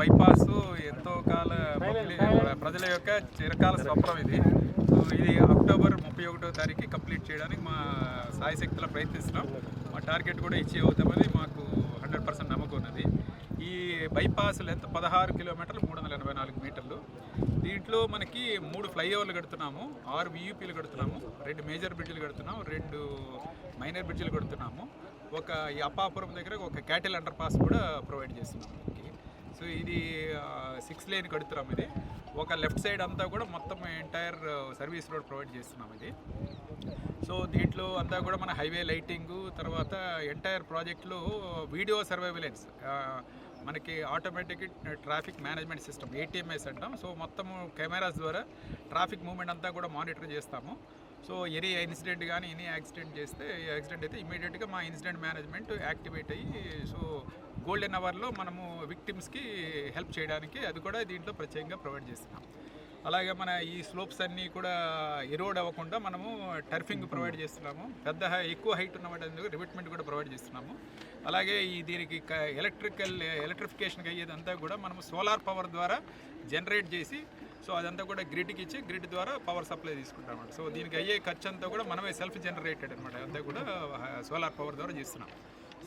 Bypass ఎంతో కాల ప్రజల యొక్క చిరకాల స్వప్నం ఇది. సో ఇది అక్టోబర్ 31వ తారీఖు కంప్లీట్ చేయడానికి మా సాయశక్తిలో ప్రయత్నిస్తున్నాం. మా టార్గెట్ కూడా ఇచ్చి అవుతామని మాకు 100% నమ్మకం ఉన్నది. ఈ బైపాస్ లెంత్ 16 కిలోమీటర్లు 384 మీటర్లు. దీంట్లో మనకి 3 ఫ్లైఓవర్లు కడుతున్నాము, 6 వియూపీలు కడుతున్నాము, 2 మేజర్ బ్రిడ్జ్లు కడుతున్నాము, 2 మైనర్ బ్రిడ్జ్లు కడుతున్నాము. ఈ అప్పాపురం దగ్గర ఒక క్యాటిల్ అండర్ పాస్ కూడా ప్రొవైడ్ చేస్తున్నాము. సో ఇది 6 లేన్ కడుతున్నాం. ఇది ఒక లెఫ్ట్ సైడ్ అంతా కూడా మొత్తం ఎంటైర్ సర్వీస్ రోడ్ ప్రొవైడ్ చేస్తున్నాం ఇది. సో దీంట్లో అంతా కూడా మన హైవే లైటింగు, తర్వాత ఎంటైర్ ప్రాజెక్టులో వీడియో సర్వైలెన్స్, మనకి automatic traffic management system ATMS అంటాం. సో మొత్తము కెమెరాస్ ద్వారా ట్రాఫిక్ మూవ్మెంట్ అంతా కూడా మానిటర్ చేస్తాము. సో ఎనీ ఇన్సిడెంట్ కానీ ఎనీ యాక్సిడెంట్ అయితే ఇమీడియట్గా మా ఇన్సిడెంట్ మేనేజ్మెంట్ యాక్టివేట్ అయ్యి సో గోల్డెన్ అవర్లో మనము విక్టిమ్స్కి హెల్ప్ చేయడానికి అది కూడా దీంట్లో ప్రత్యేకంగా ప్రొవైడ్ చేస్తున్నాం. అలాగే మన ఈ స్లోప్స్ అన్నీ కూడా ఎరోడ్ అవ్వకుండా మనము టర్ఫింగ్ ప్రొవైడ్ చేస్తున్నాము. ఎక్కువ హైట్ ఉన్న వాటి రివిట్మెంట్ కూడా ప్రొవైడ్ చేస్తున్నాము. అలాగే దీనికి ఎలక్ట్రిఫికేషన్కి అయ్యేదంతా కూడా మనము సోలార్ పవర్ ద్వారా జనరేట్ చేసి సో అదంతా కూడా గ్రిడ్కి ఇచ్చి గ్రిడ్ ద్వారా పవర్ సప్లై తీసుకుంటాం అన్నమాట. సో దీనికి అయ్యే ఖర్చు అంతా కూడా మనమే సెల్ఫ్ జనరేటెడ్ అనమాట, అంతా కూడా సోలార్ పవర్ ద్వారా చేస్తున్నాం.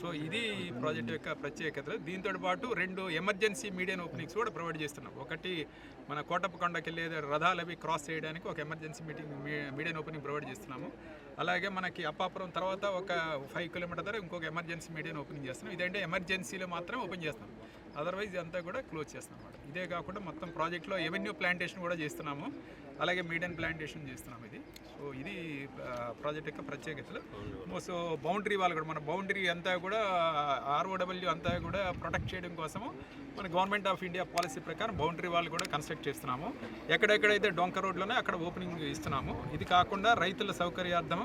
సో ఇది ప్రాజెక్ట్ యొక్క ప్రత్యేకతలు. దీంతో పాటు 2 ఎమర్జెన్సీ మీడియన్ ఓపెనింగ్స్ కూడా ప్రొవైడ్ చేస్తున్నాం. ఒకటి మన కోటప్పకొండకి వెళ్ళే రథాలు అవి క్రాస్ చేయడానికి ఒక ఎమర్జెన్సీ మీడియన్ ఓపెనింగ్ ప్రొవైడ్ చేస్తున్నాము. అలాగే మనకి అప్పాపురం తర్వాత ఒక 5 కిలోమీటర్ దగ్గర ఇంకొక ఎమర్జెన్సీ మీడియన్ ఓపెనింగ్ చేస్తున్నాం. ఇదంటే ఎమర్జెన్సీలో మాత్రమే ఓపెన్ చేస్తాం, అదర్వైజ్ ఇదంతా కూడా క్లోజ్ చేస్తాం అన్నమాట. ఇదే కాకుండా మొత్తం ప్రాజెక్ట్లో ఎవెన్యూ ప్లాంటేషన్ కూడా చేస్తున్నాము, అలాగే మీడియన్ ప్లాంటేషన్ చేస్తున్నాము ఇది. సో ఇది ప్రాజెక్ట్ యొక్క ప్రత్యేకతలు. సో బౌండరీ వాళ్ళు కూడా మన బౌండరీ అంతా కూడా ROW అంతా కూడా ప్రొటెక్ట్ చేయడం కోసము మన గవర్నమెంట్ ఆఫ్ ఇండియా పాలసీ ప్రకారం బౌండరీ వాళ్ళు కూడా కన్స్ట్రక్ట్ చేస్తున్నాము. ఎక్కడెక్కడైతే డొంక రోడ్లోనే అక్కడ ఓపెనింగ్ ఇస్తున్నాము. ఇది కాకుండా రైతుల సౌకర్యార్థం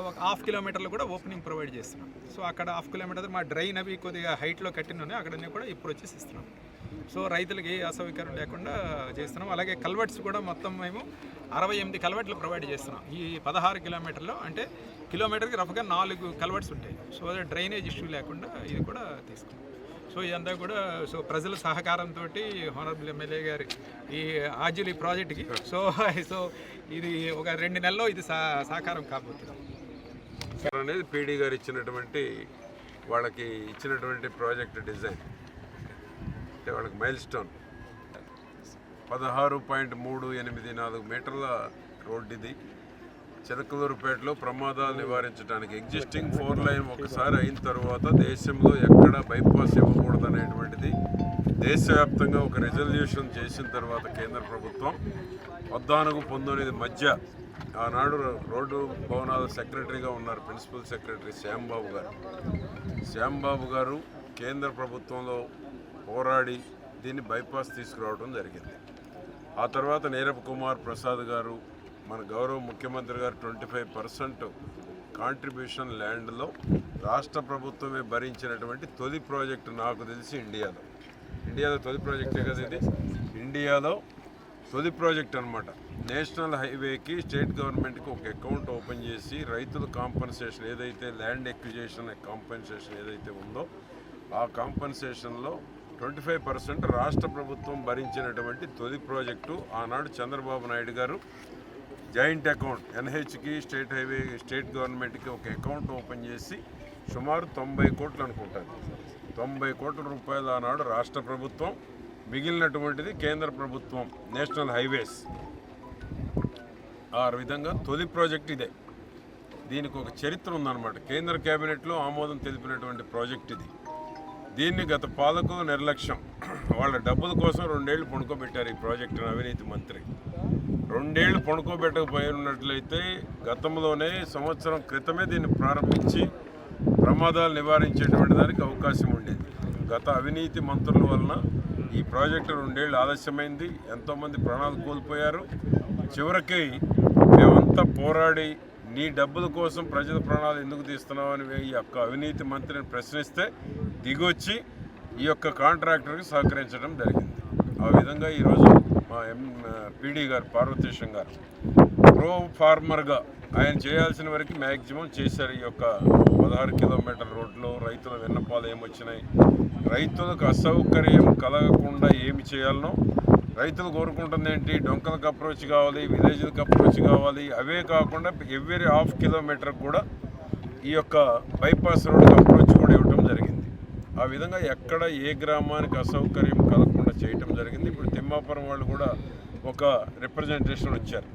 ఒక 1/2 కిలోమీటర్లు కూడా ఓపెనింగ్ ప్రొవైడ్ చేస్తున్నాం. సో అక్కడ 1/2 కిలోమీటర్ మా డ్రైన్ అవి కొద్దిగా హైట్లో కట్టిన అక్కడనే కూడా ఇప్పుడు వచ్చేసి ఇస్తున్నాం. సో రైతులకి ఏ అసౌకర్యం లేకుండా చేస్తున్నాం. అలాగే కల్వర్ట్స్ కూడా మొత్తం మేము 68 కల్వర్ట్లు ప్రొవైడ్ చేస్తున్నాం. ఈ 16 కిలోమీటర్లో అంటే కిలోమీటర్కి రఫ్గా 4 కల్వర్ట్స్ ఉంటాయి. సో అదే డ్రైనేజ్ ఇష్యూ లేకుండా ఇది కూడా తీసుకున్నాం. సో ఇదంతా కూడా సో ప్రజల సహకారంతో హానరబుల్ ఎమ్మెల్యే గారి ఈ ఆర్జులీ ప్రాజెక్ట్కి సో ఇది ఒక 2 నెలల్లో ఇది సాకారం కాబోతుంది అనేది PD గారు ఇచ్చినటువంటి వాళ్ళకి ఇచ్చినటువంటి ప్రాజెక్ట్ డిజైన్ అంటే వాళ్ళకి మైల్ స్టోన్ 16.384 మీటర్ల రోడ్డు ఇది. చిలకలూరుపేటలో ప్రమాదాలు నివారించడానికి ఎగ్జిస్టింగ్ 4 లైన్ ఒకసారి అయిన తర్వాత దేశంలో ఎక్కడ బైపాస్ ఇవ్వకూడదనేటువంటిది దేశవ్యాప్తంగా ఒక రిజల్యూషన్ చేసిన తర్వాత కేంద్ర ప్రభుత్వం 14-19 మధ్య ఆనాడు రోడ్డు భవనాల సెక్రటరీగా ఉన్నారు ప్రిన్సిపల్ సెక్రటరీ శ్యాంబాబు గారు కేంద్ర ప్రభుత్వంలో పోరాడి దీన్ని బైపాస్ తీసుకురావడం జరిగింది. ఆ తర్వాత నీరబ్ కుమార్ ప్రసాద్ గారు మన గౌరవ ముఖ్యమంత్రి గారు 25% కాంట్రిబ్యూషన్ ల్యాండ్లో రాష్ట్ర ప్రభుత్వమే భరించినటువంటి తొలి ప్రాజెక్టు నాకు తెలిసి ఇండియాలో తొలి ప్రాజెక్టే కదా ఇది. ఇండియాలో తొలి ప్రాజెక్ట్ అనమాట. నేషనల్ హైవేకి స్టేట్ గవర్నమెంట్కి ఒక అకౌంట్ ఓపెన్ చేసి రైతుల కాంపన్సేషన్ ఏదైతే ల్యాండ్ ఎక్విజేషన్ కాంపన్సేషన్ ఏదైతే ఉందో ఆ కాంపన్సేషన్లో 25% రాష్ట్ర ప్రభుత్వం భరించినటువంటి తొలి ప్రాజెక్టు. ఆనాడు చంద్రబాబు నాయుడు గారు జాయింట్ అకౌంట్ NHకి స్టేట్ గవర్నమెంట్కి ఒక అకౌంట్ ఓపెన్ చేసి సుమారు 90 కోట్లు అనుకుంటాను 90 కోట్ల రూపాయలు ఆనాడు రాష్ట్ర ప్రభుత్వం, మిగిలినటువంటిది కేంద్ర ప్రభుత్వం నేషనల్ హైవేస్. ఆ విధంగా తొలి ప్రాజెక్ట్ ఇదే. దీనికి ఒక చరిత్ర ఉందన్నమాట. కేంద్ర కేబినెట్లో ఆమోదం తెలిపినటువంటి ప్రాజెక్ట్ ఇది. దీన్ని గత పాలకులు నిర్లక్ష్యం, వాళ్ళ డబ్బుల కోసం 2 ఏళ్ళు పడుకోబెట్టారు ఈ ప్రాజెక్టును. అవినీతి మంత్రి 2 ఏళ్ళు పడుకోబెట్టకపోయినట్లయితే గతంలోనే సంవత్సరం క్రితమే దీన్ని ప్రారంభించి ప్రమాదాలు నివారించేటువంటి దానికి అవకాశం ఉండేది. గత అవినీతి మంత్రుల వలన ఈ ప్రాజెక్టు 2 ఏళ్ళు ఆలస్యమైంది. ఎంతోమంది ప్రాణాలు కోల్పోయారు. చివరికి మేమంతా పోరాడి నీ డబ్బుల కోసం ప్రజల ప్రాణాలు ఎందుకు తీస్తున్నావు అని ఈ యొక్క అవినీతి మంత్రిని ప్రశ్నిస్తే దిగొచ్చి ఈ యొక్క కాంట్రాక్టర్కి సహకరించడం జరిగింది. ఆ విధంగా ఈరోజు మా PD గారు పార్వతీశం గారు ప్రో ఫార్మర్గా ఆయన చేయాల్సిన వరకు మ్యాక్సిమం చేశారు. ఈ యొక్క 16 కిలోమీటర్ రోడ్లో రైతుల విన్నపాలు ఏమొచ్చినాయి, రైతులకు అసౌకర్యం కలగకుండా ఏమి చేయాలనో రైతులు కోరుకుంటుంది ఏంటి, డొంకలకు అప్రోచ్ కావాలి, విలేజ్లకు అప్రోచ్ కావాలి. అవే కాకుండా ఎవ్రీ హాఫ్ కిలోమీటర్ కూడా ఈ యొక్క బైపాస్ రోడ్కి అప్రోచ్ కూడా ఇవ్వటం జరిగింది. ఆ విధంగా ఎక్కడ ఏ గ్రామానికి అసౌకర్యం కలగకుండా చేయటం జరిగింది. ఇప్పుడు తిమ్మాపురం వాళ్ళు కూడా ఒక రిప్రజెంటేషన్ వచ్చారు,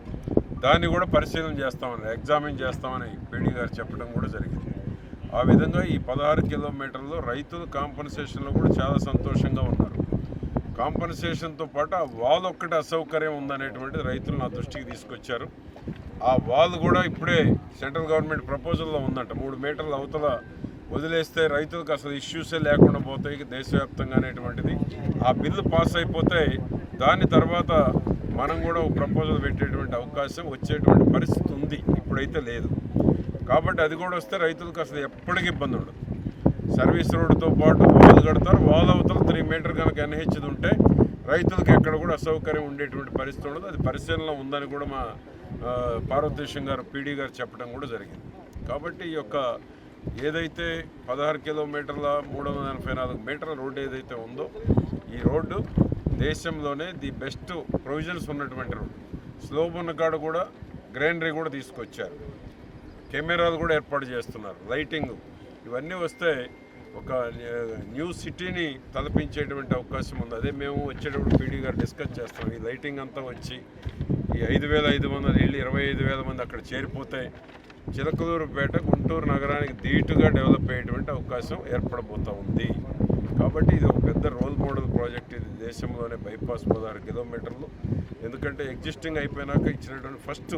దాన్ని కూడా పరిశీలన చేస్తామని, ఎగ్జామిన్ చేస్తామని పీడీ గారు చెప్పడం కూడా జరిగింది. ఆ విధంగా ఈ 16 కిలోమీటర్లో రైతులు కాంపన్సేషన్లో కూడా చాలా సంతోషంగా ఉన్నారు. కాంపన్సేషన్తో పాటు ఆ వాల్ ఒక్కటి అసౌకర్యం ఉందనేటువంటిది రైతులు నా దృష్టికి తీసుకొచ్చారు. ఆ వాల్ కూడా ఇప్పుడే సెంట్రల్ గవర్నమెంట్ ప్రపోజల్లో ఉందంట. 3 మీటర్ల అవతల వదిలేస్తే రైతులకు అసలు ఇష్యూసే లేకుండా పోతాయి దేశవ్యాప్తంగా అనేటువంటిది. ఆ బిల్లు పాస్ అయిపోతే దాని తర్వాత మనం కూడా ఒక ప్రపోజల్ పెట్టేటువంటి అవకాశం వచ్చేటువంటి పరిస్థితి ఉంది, ఇప్పుడైతే లేదు. కాబట్టి అది కూడా వస్తే రైతులకు అసలు ఎప్పటికీ ఇబ్బంది ఉండదు. సర్వీస్ రోడ్డుతో పాటు వాల్ కడతారు, వాల్ అవతల 3 మీటర్ కనుక ఎన్హెచ్ది ఉంటే రైతులకు ఎక్కడ కూడా అసౌకర్యం ఉండేటువంటి పరిస్థితి ఉండదు. అది పరిశీలనలో ఉందని కూడా మా పార్వతీశం గారు పీడీ గారు చెప్పడం కూడా జరిగింది. కాబట్టి ఈ యొక్క ఏదైతే 16 కిలోమీటర్ల 384 మీటర్ల రోడ్డు ఏదైతే ఉందో ఈ రోడ్డు దేశంలోనే ది బెస్ట్ ప్రొవిజన్స్ ఉన్నటువంటి రోడ్డు. స్లోప్ ఉన్న కాడ కూడా గ్రీనరీ కూడా తీసుకొచ్చారు, కెమెరాలు కూడా ఏర్పాటు చేస్తున్నారు, లైటింగ్ ఇవన్నీ వస్తే ఒక న్యూ సిటీని తలపించేటువంటి అవకాశం ఉంది. అదే మేము వచ్చేటప్పుడు పీడీ గారు డిస్కస్ చేస్తాం. ఈ లైటింగ్ అంతా వచ్చి ఈ 5,500 వెళ్ళి 25,000 మంది అక్కడ చేరిపోతే చిలకలూరుపేట గుంటూరు నగరానికి ధీటుగా డెవలప్ అయ్యేటువంటి అవకాశం ఏర్పడబోతూ ఉంది. కాబట్టి ఇది ఒక పెద్ద రోల్ మోడల్ ప్రాజెక్ట్. ఇది దేశంలోనే బైపాస్ 16 కిలోమీటర్లు. ఎందుకంటే ఎగ్జిస్టింగ్ అయిపోయినాక ఇచ్చినటువంటి ఫస్ట్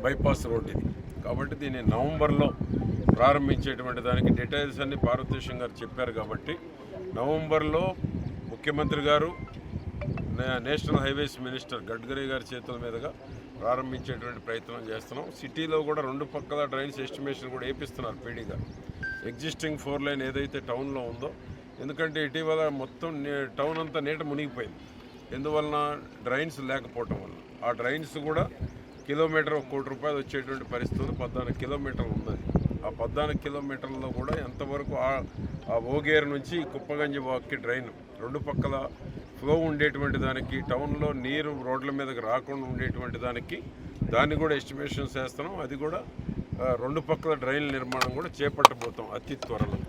బైపాస్ రోడ్ ఇది. కాబట్టి దీన్ని నవంబర్లో ప్రారంభించేటువంటి దానికి డీటెయిల్స్ అన్ని పార్వతీశం గారు చెప్పారు. కాబట్టి నవంబర్లో ముఖ్యమంత్రి గారు నేషనల్ హైవేస్ మినిస్టర్ గడ్కరీ గారి చేతుల మీదుగా ప్రారంభించేటువంటి ప్రయత్నం చేస్తున్నాం. సిటీలో కూడా 2 పక్కల డ్రైన్స్ ఎస్టిమేషన్ కూడా వేపిస్తున్నారు పీడీ గారు. ఎగ్జిస్టింగ్ 4 లైన్ ఏదైతే టౌన్లో ఉందో, ఎందుకంటే ఇటీవల మొత్తం టౌన్ అంతా నీట మునిగిపోయింది. ఎందువలన డ్రైన్స్ లేకపోవటం వల్ల. ఆ డ్రైన్స్ కూడా కిలోమీటర్ 1 కోటి రూపాయలు వచ్చేటువంటి పరిస్థితులు 14 కిలోమీటర్లు ఉన్నది. ఆ 14 కిలోమీటర్లలో కూడా ఎంతవరకు ఆ ఓగేరు నుంచి కుప్పగంజి వాక్కి డ్రైన్ 2 పక్కల ఫ్లో ఉండేటువంటి దానికి, టౌన్లో నీరు రోడ్ల మీదకి రాకుండా ఉండేటువంటి దానికి దాన్ని కూడా ఎస్టిమేషన్స్ వేస్తున్నాం. అది కూడా 2 పక్కల డ్రైన్ల నిర్మాణం కూడా చేపట్టబోతాం అతి త్వరలో.